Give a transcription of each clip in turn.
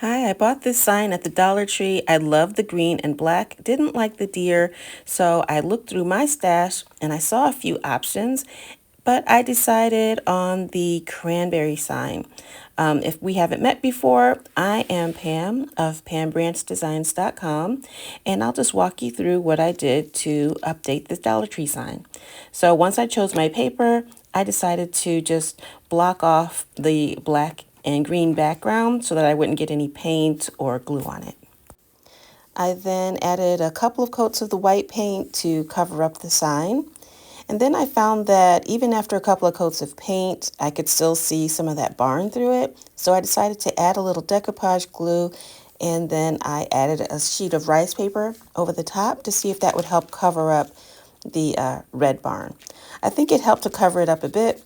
Hi, I bought this sign at the Dollar Tree. I love the green and black, didn't like the deer, so I looked through my stash and I saw a few options, but I decided on the cranberry sign. If we haven't met before, I am Pam of PamBranchDesigns.com, and I'll just walk you through what I did to update this Dollar Tree sign. So once I chose my paper, I decided to just block off the black and green background so that I wouldn't get any paint or glue on it. I then added a couple of coats of the white paint to cover up the sign. And then I found that even after a couple of coats of paint, I could still see some of that barn through it. So I decided to add a little decoupage glue, and then I added a sheet of rice paper over the top to see if that would help cover up the red barn. I think it helped to cover it up a bit,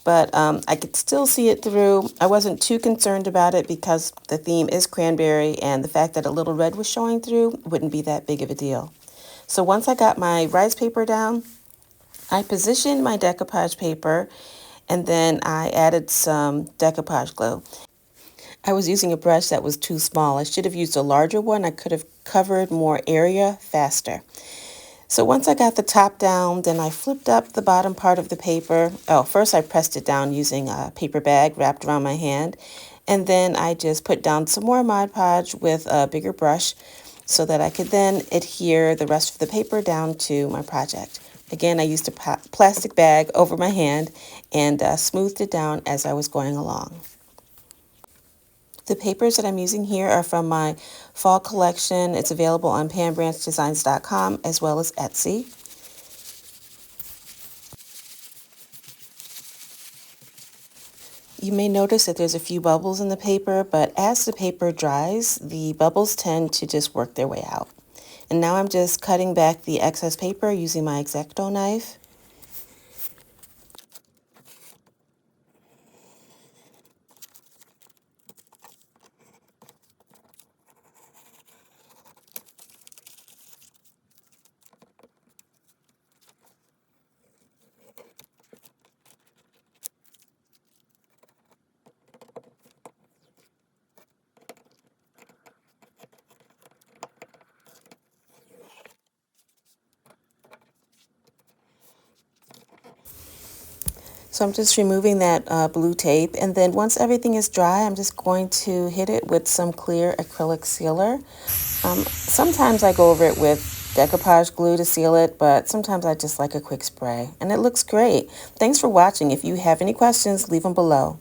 but I could still see it through. I wasn't too concerned about it because the theme is cranberry, and the fact that a little red was showing through wouldn't be that big of a deal. So once I got my rice paper down, I positioned my decoupage paper, and then I added some decoupage glue. I was using a brush that was too small. I should have used a larger one. I could have covered more area faster. So once I got the top down, then I flipped up the bottom part of the paper. Oh, first I pressed it down using a paper bag wrapped around my hand. And then I just put down some more Mod Podge with a bigger brush so that I could then adhere the rest of the paper down to my project. Again, I used a plastic bag over my hand and smoothed it down as I was going along. The papers that I'm using here are from my fall collection. It's available on PamBranchDesigns.com as well as Etsy. You may notice that there's a few bubbles in the paper, but as the paper dries, the bubbles tend to just work their way out. And now I'm just cutting back the excess paper using my X-Acto knife. So I'm just removing that blue tape, and then once everything is dry, I'm just going to hit it with some clear acrylic sealer. Sometimes I go over it with decoupage glue to seal it, but sometimes I just like a quick spray, and it looks great. Thanks for watching. If you have any questions, leave them below.